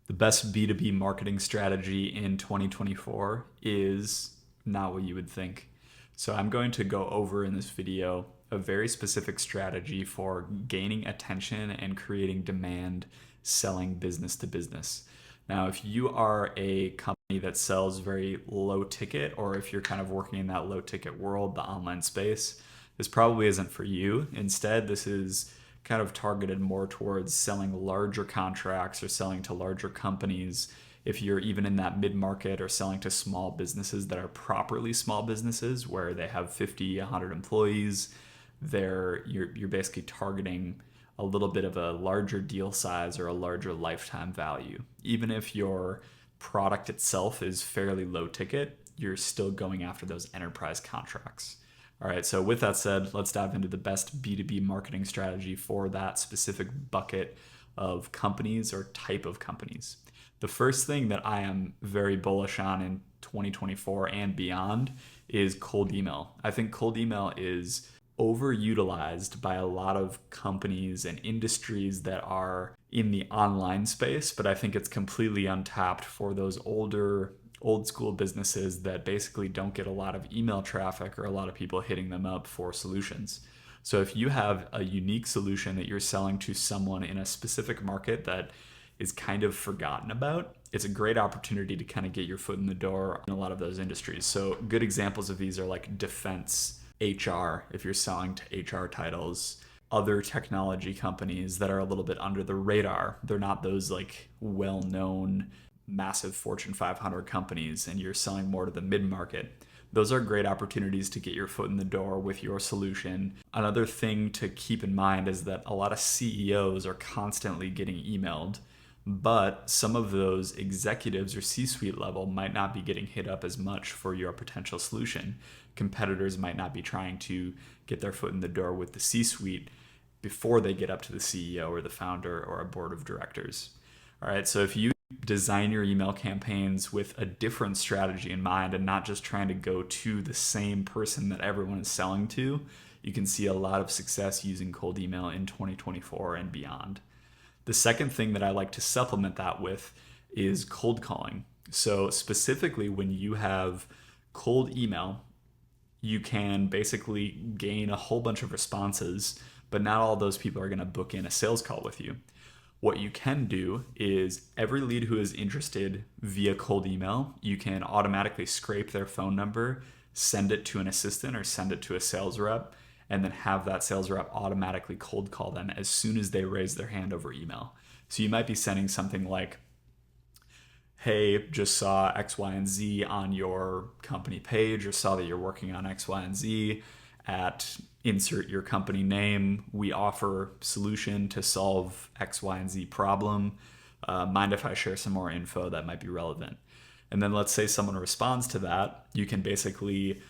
The best B2B marketing strategy in 2024 is not what you would think. So, I'm going to go over in this video a very specific strategy for gaining attention and creating demand selling business to business. Now, if you are a company that sells very low ticket, or if you're kind of working in that low ticket world, the online space, this probably isn't for you. Instead, this is kind of targeted more towards selling larger contracts or selling to larger companies. If you're even in that mid market or selling to small businesses that are properly small businesses where they have 50, 100 employees, you're basically targeting a little bit of a larger deal size or a larger lifetime value. Even if your product itself is fairly low ticket, you're still going after those enterprise contracts. All right, so with that said, let's dive into the best B2B marketing strategy for that specific bucket of companies or type of companies. The first thing that I am very bullish on in 2024 and beyond is cold email. I think cold email is overutilized by a lot of companies and industries that are in the online space, but I think it's completely untapped for those old school businesses that basically don't get a lot of email traffic or a lot of people hitting them up for solutions. So if you have a unique solution that you're selling to someone in a specific market that is kind of forgotten about, it's a great opportunity to kind of get your foot in the door in a lot of those industries. So good examples of these are like defense, HR, if you're selling to HR titles, other technology companies that are a little bit under the radar. They're not those like well-known massive Fortune 500 companies, and you're selling more to the mid-market. Those are great opportunities to get your foot in the door with your solution. Another thing to keep in mind is that a lot of CEOs are constantly getting emailed, but some of those executives or C-suite level might not be getting hit up as much for your potential solution. Competitors might not be trying to get their foot in the door with the C-suite before they get up to the CEO or the founder or a board of directors. All right, so if you design your email campaigns with a different strategy in mind and not just trying to go to the same person that everyone is selling to, you can see a lot of success using cold email in 2024 and beyond. The second thing that I like to supplement that with is cold calling. So specifically when you have cold email, you can basically gain a whole bunch of responses, but not all those people are going to book in a sales call with you. What you can do is every lead who is interested via cold email, you can automatically scrape their phone number, send it to an assistant or send it to a sales rep, and then have that sales rep automatically cold call them as soon as they raise their hand over email. So you might be sending something like, hey, just saw X, Y, and Z on your company page, or saw that you're working on X, Y, and Z at insert your company name. We offer solution to solve X, Y, and Z problem. Mind if I share some more info that might be relevant? And then let's say someone responds to that. You can basically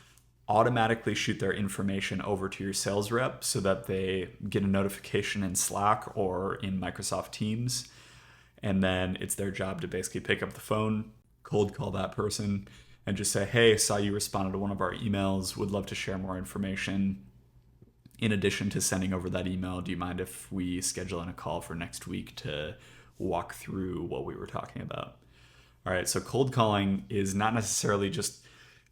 automatically shoot their information over to your sales rep so that they get a notification in Slack or in Microsoft Teams. And then it's their job to basically pick up the phone, cold call that person, and just say, hey, saw you responded to one of our emails, would love to share more information. In addition to sending over that email, do you mind if we schedule in a call for next week to walk through what we were talking about? All right, so cold calling is not necessarily just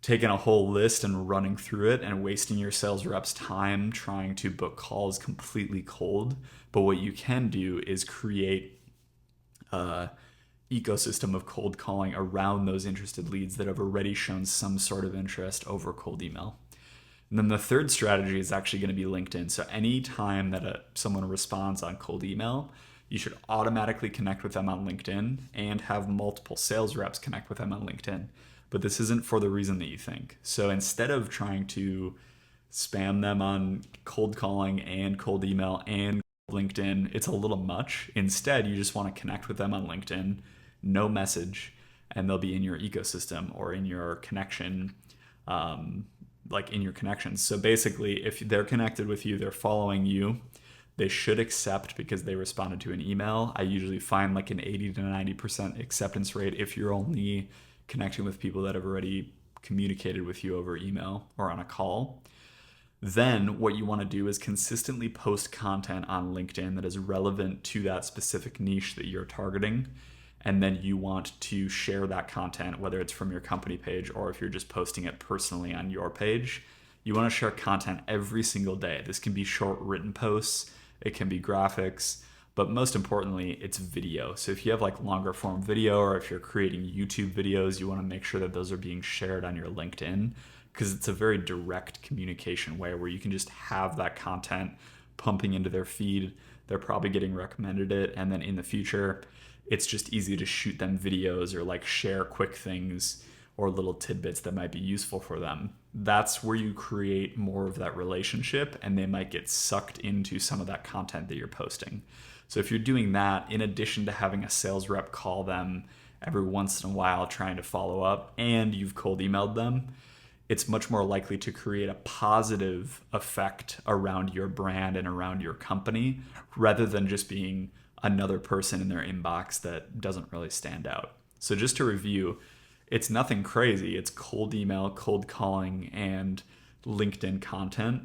taking a whole list and running through it and wasting your sales rep's time trying to book calls completely cold. But what you can do is create a ecosystem of cold calling around those interested leads that have already shown some sort of interest over cold email. And then the third strategy is actually going to be LinkedIn. So anytime that someone responds on cold email, you should automatically connect with them on LinkedIn and have multiple sales reps connect with them on LinkedIn. But this isn't for the reason that you think. So instead of trying to spam them on cold calling and cold email and LinkedIn, it's a little much. Instead, you just want to connect with them on LinkedIn, no message, and they'll be in your ecosystem or in your connection, like in your connections. So basically, if they're connected with you, they're following you, they should accept because they responded to an email. I usually find like an 80 to 90% acceptance rate if you're only connecting with people that have already communicated with you over email or on a call. Then what you want to do is consistently post content on LinkedIn that is relevant to that specific niche that you're targeting. and then you want to share that content, whether it's from your company page or if you're just posting it personally on your page. You want to share content every single day. This can be short written posts, it can be graphics, but most importantly, it's video. So if you have like longer form video, or if you're creating YouTube videos, you want to make sure that those are being shared on your LinkedIn, because it's a very direct communication way where you can just have that content pumping into their feed. They're probably getting recommended it, and then in the future, it's just easy to shoot them videos or like share quick things or little tidbits that might be useful for them. That's where you create more of that relationship, and they might get sucked into some of that content that you're posting. So if you're doing that, in addition to having a sales rep call them every once in a while trying to follow up, and you've cold emailed them, it's much more likely to create a positive effect around your brand and around your company, rather than just being another person in their inbox that doesn't really stand out. So just to review, it's nothing crazy. It's cold email, cold calling, and LinkedIn content.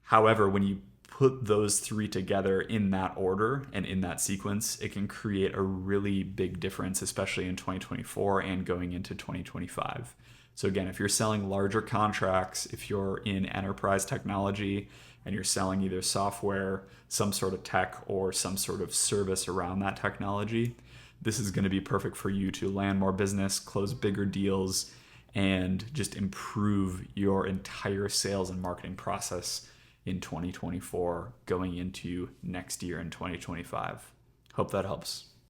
However, when you put those three together in that order and in that sequence, it can create a really big difference, especially in 2024 and going into 2025. So again, if you're selling larger contracts, if you're in enterprise technology and you're selling either software, some sort of tech, or some sort of service around that technology, this is going to be perfect for you to land more business, close bigger deals, and just improve your entire sales and marketing process in 2024 going into next year in 2025. Hope that helps.